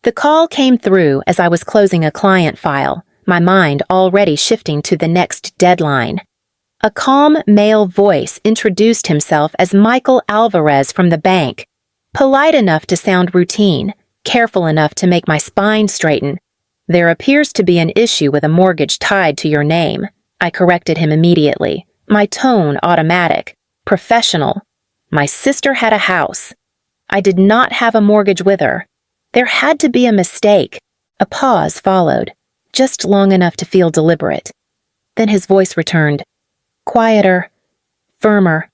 The call came through as I was closing a client file, my mind already shifting to the next deadline. A calm male voice introduced himself as Michael Alvarez from the bank, polite enough to sound routine, careful enough to make my spine straighten. "There appears to be an issue with a mortgage tied to your name," I corrected him immediately, my tone automatic, professional. My sister had a house. I did not have a mortgage with her. There had to be a mistake. A pause followed, just long enough to feel deliberate. Then his voice returned, quieter, firmer.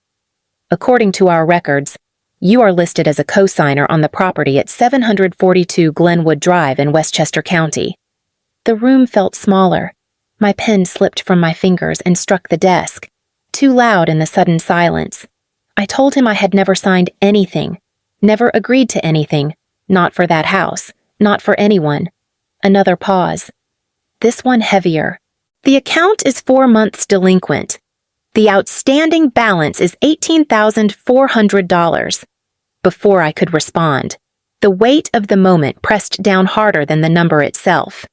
"According to our records, you are listed as a co-signer on the property at 742 Glenwood Drive in Westchester County." The room felt smaller. My pen slipped from my fingers and struck the desk, too loud in the sudden silence. I told him I had never signed anything, never agreed to anything, not for that house, not for anyone. Another pause. This one heavier. "The account is 4 months delinquent. The outstanding balance is $18,400. Before I could respond, the weight of the moment pressed down harder than the number itself.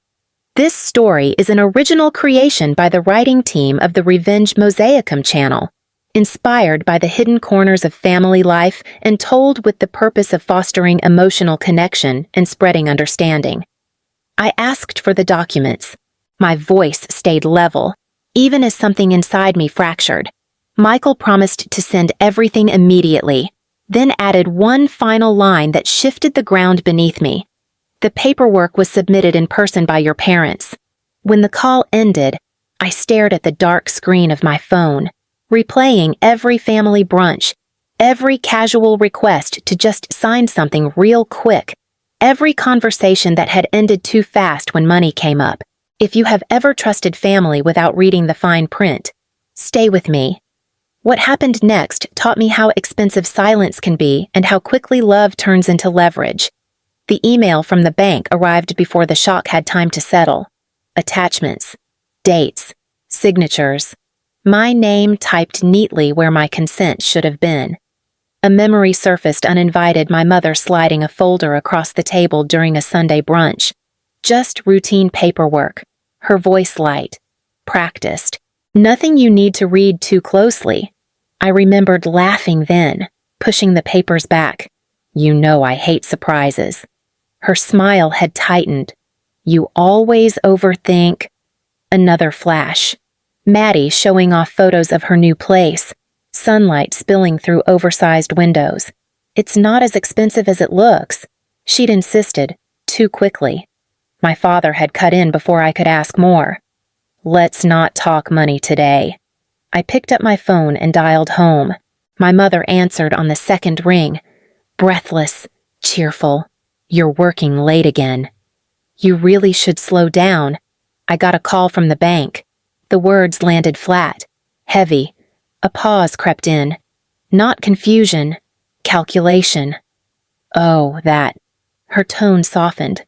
This story is an original creation by the writing team of the Revenge Mosaicum channel, inspired by the hidden corners of family life and told with the purpose of fostering emotional connection and spreading understanding. I asked for the documents. My voice stayed level, even as something inside me fractured. Michael promised to send everything immediately, then added one final line that shifted the ground beneath me. "The paperwork was submitted in person by your parents." When the call ended, I stared at the dark screen of my phone, replaying every family brunch, every casual request to just sign something real quick, every conversation that had ended too fast when money came up. If you have ever trusted family without reading the fine print, stay with me. What happened next taught me how expensive silence can be and how quickly love turns into leverage. The email from the bank arrived before the shock had time to settle. Attachments, dates, signatures. My name typed neatly where my consent should have been. A memory surfaced uninvited, my mother sliding a folder across the table during a Sunday brunch. Just routine paperwork, her voice light, practiced. "Nothing you need to read too closely." I remembered laughing then, pushing the papers back. "You know I hate surprises." Her smile had tightened. "You always overthink." Another flash. Maddie showing off photos of her new place, sunlight spilling through oversized windows. "It's not as expensive as it looks," she'd insisted, too quickly. My father had cut in before I could ask more. "Let's not talk money today." I picked up my phone and dialed home. My mother answered on the second ring, breathless, cheerful. "You're working late again." "You really should slow down." I got a call from the bank. The words landed flat, heavy. A pause crept in. Not confusion, calculation. "Oh, that." Her tone softened.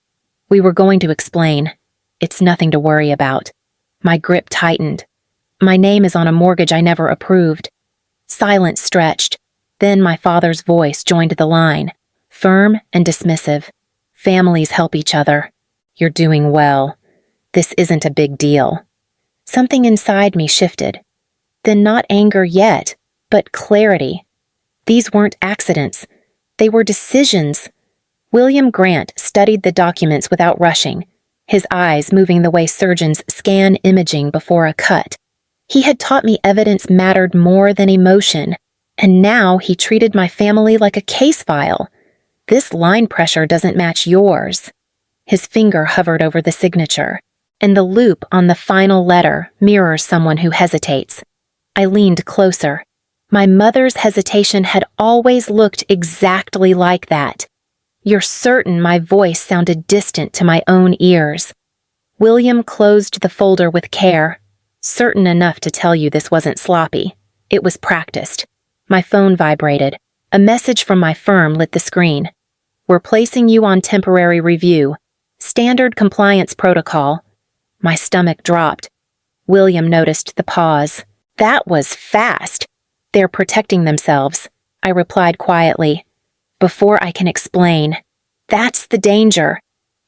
"We were going to explain. It's nothing to worry about." My grip tightened. "My name is on a mortgage I never approved." Silence stretched. Then my father's voice joined the line, firm and dismissive. "Families help each other. You're doing well. This isn't a big deal." Something inside me shifted. Then not anger yet, but clarity. These weren't accidents. They were decisions. William Grant studied the documents without rushing, his eyes moving the way surgeons scan imaging before a cut. He had taught me evidence mattered more than emotion, and now he treated my family like a case file. "This line pressure doesn't match yours." His finger hovered over the signature, and the loop on the final letter mirrors someone who hesitates. I leaned closer. My mother's hesitation had always looked exactly like that. "You're certain?" My voice sounded distant to my own ears. William closed the folder with care, certain enough to tell you this wasn't sloppy. It was practiced. My phone vibrated. A message from my firm lit the screen. "We're placing you on temporary review. Standard compliance protocol." My stomach dropped. William noticed the pause. "That was fast." "They're protecting themselves," I replied quietly. "Before I can explain." "That's the danger."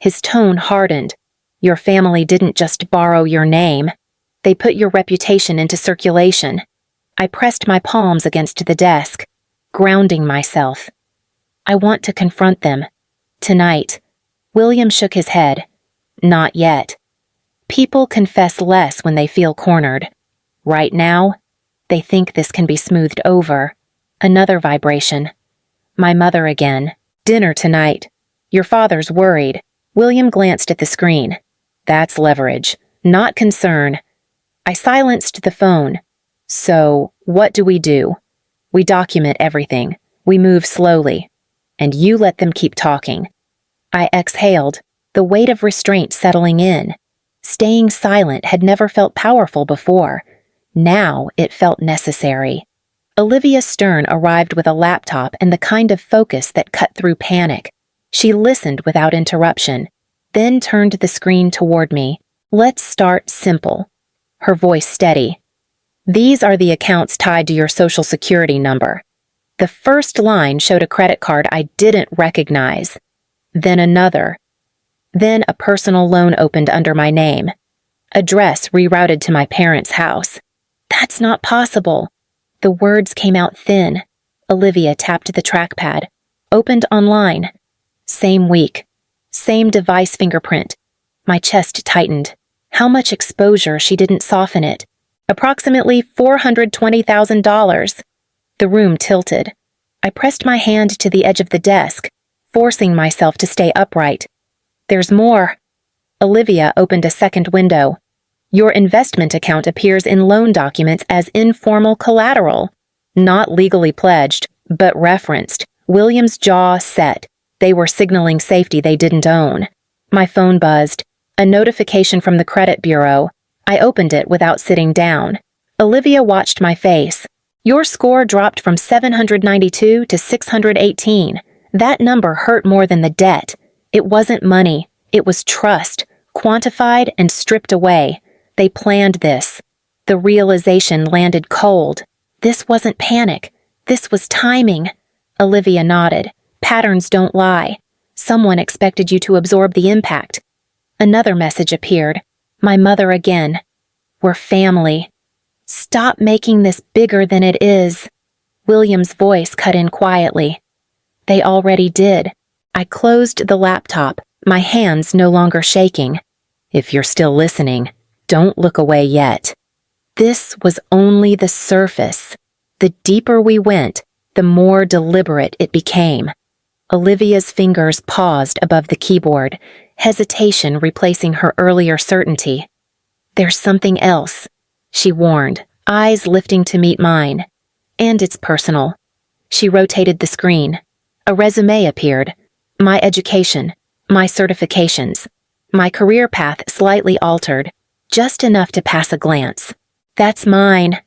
His tone hardened. Your family didn't just borrow your name. They put your reputation into circulation. I pressed my palms against the desk, grounding myself. I want to confront them. Tonight. William shook his head. Not yet. People confess less when they feel cornered. Right now, they think this can be smoothed over. Another vibration. My mother again. Dinner tonight. Your father's worried. William glanced at the screen. That's leverage, not concern. I silenced the phone. So, what do? We document everything. We move slowly. And you let them keep talking. I exhaled, the weight of restraint settling in. Staying silent had never felt powerful before. Now it felt necessary. Olivia Stern arrived with a laptop and the kind of focus that cut through panic. She listened without interruption, then turned the screen toward me. Let's start simple. Her voice steady. These are the accounts tied to your social security number. The first line showed a credit card I didn't recognize. Then another. Then a personal loan opened under my name. Address rerouted to my parents' house. That's not possible. The words came out thin. Olivia tapped the trackpad. Opened online. Same week. Same device fingerprint. My chest tightened. How much exposure she didn't soften it. Approximately $420,000. The room tilted. I pressed my hand to the edge of the desk, forcing myself to stay upright. There's more. Olivia opened a second window. Your investment account appears in loan documents as informal collateral. Not legally pledged, but referenced. William's jaw set. They were signaling safety they didn't own. My phone buzzed. A notification from the credit bureau. I opened it without sitting down. Olivia watched my face. Your score dropped from 792 to 618. That number hurt more than the debt. It wasn't money. It was trust, quantified and stripped away. They planned this. The realization landed cold. This wasn't panic. This was timing. Olivia nodded. Patterns don't lie. Someone expected you to absorb the impact. Another message appeared. My mother again. We're family. Stop making this bigger than it is. William's voice cut in quietly. They already did. I closed the laptop, my hands no longer shaking. If you're still listening, don't look away yet. This was only the surface. The deeper we went, the more deliberate it became. Olivia's fingers paused above the keyboard, hesitation replacing her earlier certainty. There's something else, she warned, eyes lifting to meet mine. And it's personal. She rotated the screen. A resume appeared. My education, my certifications, my career path slightly altered, just enough to pass a glance. That's mine.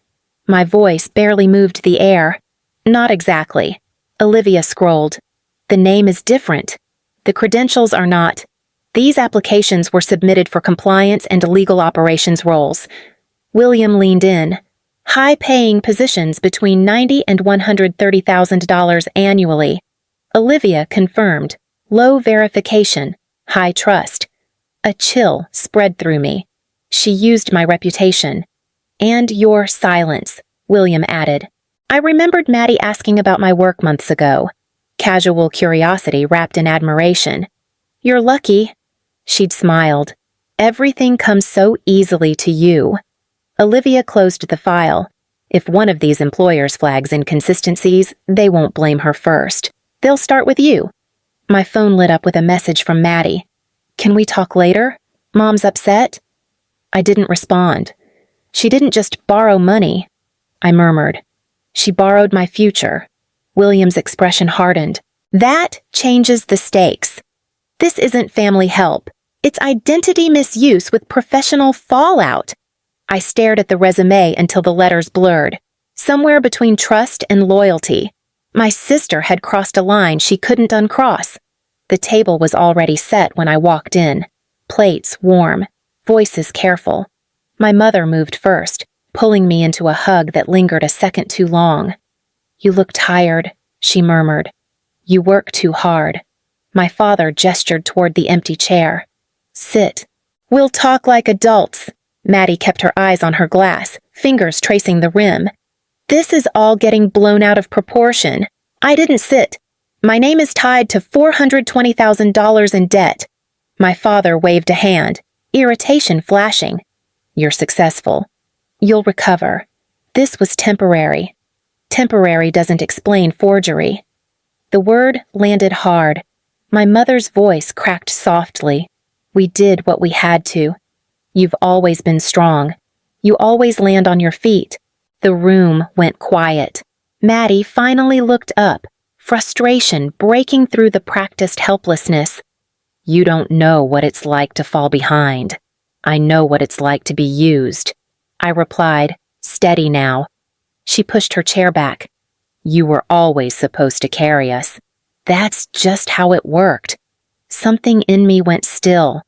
My voice barely moved the air. Not exactly. Olivia scrolled. The name is different. The credentials are not. These applications were submitted for compliance and legal operations roles. William leaned in. High-paying positions between $90,000 and $130,000 annually. Olivia confirmed. Low verification. High trust. A chill spread through me. She used my reputation. And your silence, William added. I remembered Maddie asking about my work months ago. Casual curiosity wrapped in admiration. You're lucky. She'd smiled. Everything comes so easily to you. Olivia closed the file. If one of these employers flags inconsistencies, they won't blame her first. They'll start with you. My phone lit up with a message from Maddie. Can we talk later? Mom's upset? I didn't respond. She didn't just borrow money, I murmured. She borrowed my future. William's expression hardened. That changes the stakes. This isn't family help. It's identity misuse with professional fallout. I stared at the resume until the letters blurred. Somewhere between trust and loyalty. My sister had crossed a line she couldn't uncross. The table was already set when I walked in. Plates warm, voices careful. My mother moved first, pulling me into a hug that lingered a second too long. You look tired, she murmured. You work too hard. My father gestured toward the empty chair. Sit. We'll talk like adults. Maddie kept her eyes on her glass, fingers tracing the rim. This is all getting blown out of proportion. I didn't sit. My name is tied to $420,000 in debt. My father waved a hand, irritation flashing. You're successful. You'll recover. This was temporary. Temporary doesn't explain forgery. The word landed hard. My mother's voice cracked softly. We did what we had to. You've always been strong. You always land on your feet. The room went quiet. Maddie finally looked up, frustration breaking through the practiced helplessness. You don't know what it's like to fall behind. I know what it's like to be used. I replied, steady now. She pushed her chair back. You were always supposed to carry us. That's just how it worked. Something in me went still.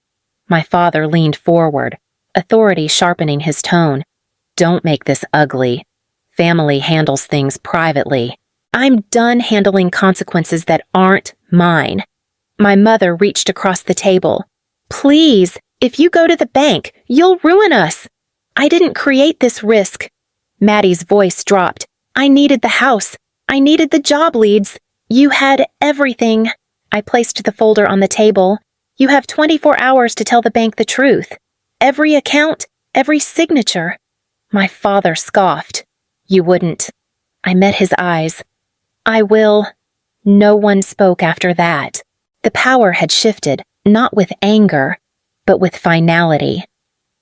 My father leaned forward, authority sharpening his tone. Don't make this ugly. Family handles things privately. I'm done handling consequences that aren't mine. My mother reached across the table. Please, if you go to the bank, you'll ruin us. I didn't create this risk. Maddie's voice dropped. I needed the house. I needed the job leads. You had everything. I placed the folder on the table. You have 24 hours to tell the bank the truth. Every account, every signature. My father scoffed. You wouldn't. I met his eyes. I will. No one spoke after that. The power had shifted, not with anger, but with finality.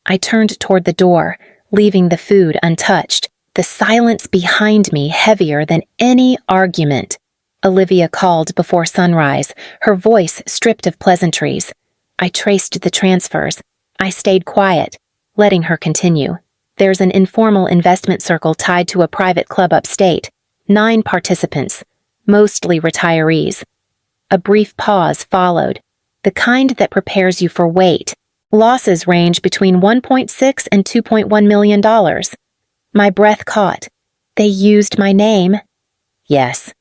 I turned toward the door, leaving the food untouched, the silence behind me heavier than any argument. Olivia called before sunrise, her voice stripped of pleasantries. I traced the transfers. I stayed quiet, letting her continue. There's an informal investment circle tied to a private club upstate. 9 participants, mostly retirees. A brief pause followed, the kind that prepares you for wait. Losses range between $1.6 and $2.1 million. My breath caught. They used my name. Yes.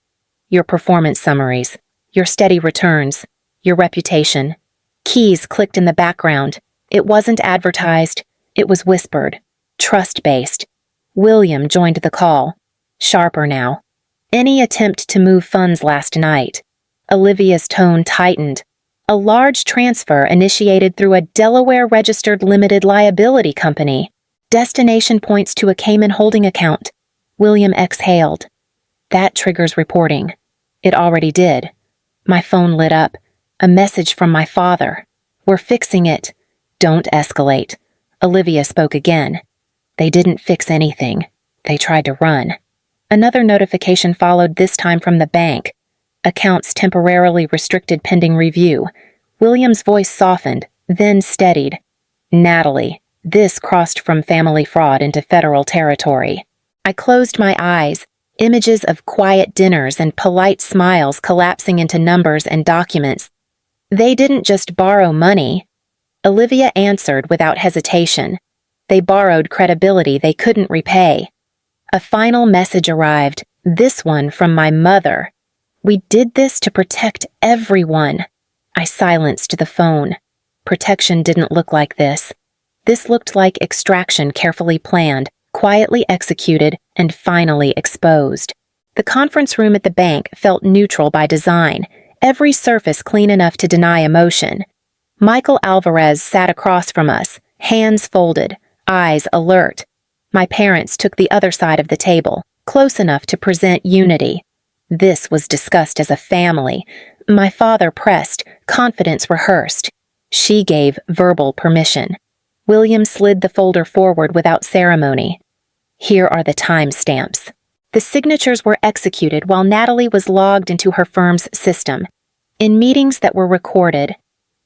Your performance summaries, your steady returns, your reputation. Keys clicked in the background. It wasn't advertised. It was whispered. Trust-based. William joined the call. Sharper now. Any attempt to move funds last night. Olivia's tone tightened. A large transfer initiated through a Delaware-registered limited liability company. Destination points to a Cayman holding account. William exhaled. That triggers reporting. It already did. My phone lit up. A message from my father. We're fixing it. Don't escalate. Olivia spoke again. They didn't fix anything. They tried to run. Another notification followed, this time from the bank. Accounts temporarily restricted pending review. William's voice softened, then steadied. Natalie, this crossed from family fraud into federal territory. I closed my eyes, images of quiet dinners and polite smiles collapsing into numbers and documents. They didn't just borrow money. Olivia answered without hesitation. They borrowed credibility they couldn't repay. A final message arrived, this one from my mother. We did this to protect everyone. I silenced the phone. Protection didn't look like this. This looked like extraction carefully planned, quietly executed, and finally exposed. The conference room at the bank felt neutral by design, every surface clean enough to deny emotion. Michael Alvarez sat across from us, hands folded, eyes alert. My parents took the other side of the table, close enough to present unity. This was discussed as a family. My father pressed, confidence rehearsed. She gave verbal permission. William slid the folder forward without ceremony. Here are the timestamps. The signatures were executed while Natalie was logged into her firm's system. In meetings that were recorded,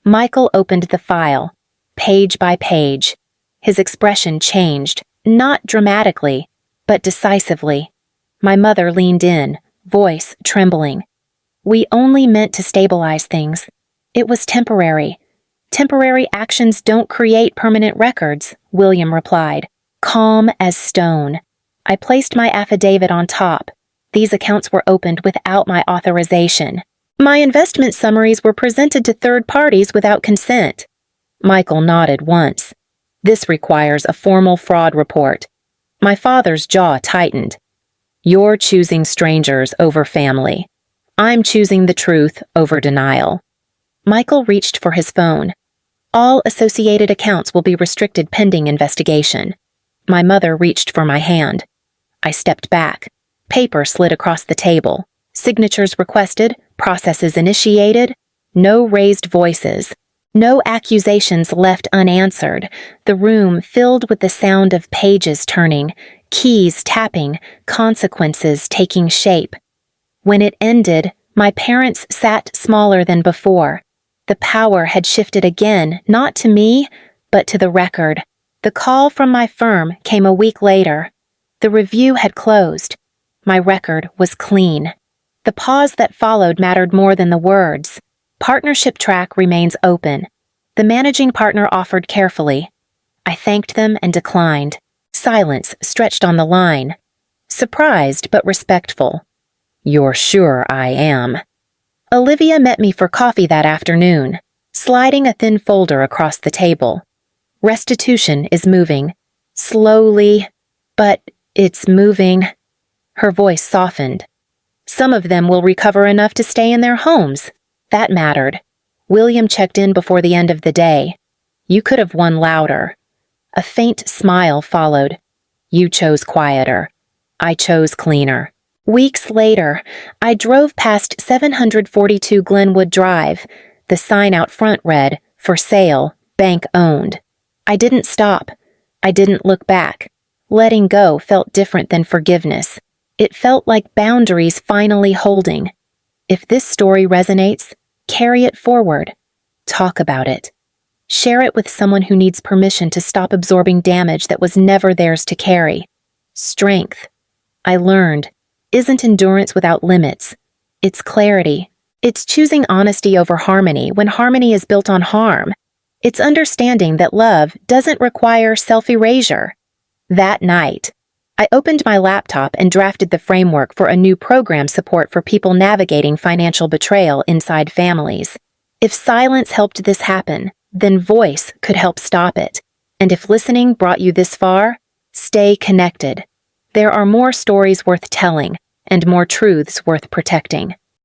Michael opened the file, page by page. His expression changed, not dramatically, but decisively. My mother leaned in, voice trembling. We only meant to stabilize things. It was temporary. Temporary actions don't create permanent records, William replied, calm as stone. I placed my affidavit on top. These accounts were opened without my authorization. My investment summaries were presented to third parties without consent. Michael nodded once. This requires a formal fraud report. My father's jaw tightened. You're choosing strangers over family. I'm choosing the truth over denial. Michael reached for his phone. All associated accounts will be restricted pending investigation. My mother reached for my hand. I stepped back. Paper slid across the table. Signatures requested, processes initiated. No raised voices. No accusations left unanswered. The room filled with the sound of pages turning, keys tapping, consequences taking shape. When it ended, my parents sat smaller than before. The power had shifted again, not to me, but to the record. The call from my firm came a week later. The review had closed. My record was clean. The pause that followed mattered more than the words. Partnership track remains open. The managing partner offered carefully. I thanked them and declined. Silence stretched on the line. Surprised but respectful. You're sure I am. Olivia met me for coffee that afternoon, sliding a thin folder across the table. Restitution is moving. Slowly, but it's moving. Her voice softened. Some of them will recover enough to stay in their homes. That mattered. William checked in before the end of the day. You could have won louder. A faint smile followed. You chose quieter. I chose cleaner. Weeks later, I drove past 742 Glenwood Drive. The sign out front read, "For sale, bank owned." I didn't stop. I didn't look back. Letting go felt different than forgiveness. It felt like boundaries finally holding. If this story resonates, carry it forward. Talk about it. Share it with someone who needs permission to stop absorbing damage that was never theirs to carry. Strength, I learned, isn't endurance without limits. It's clarity. It's choosing honesty over harmony when harmony is built on harm. It's understanding that love doesn't require self-erasure. That night, I opened my laptop and drafted the framework for a new program support for people navigating financial betrayal inside families. If silence helped this happen, then voice could help stop it. And if listening brought you this far, stay connected. There are more stories worth telling and more truths worth protecting.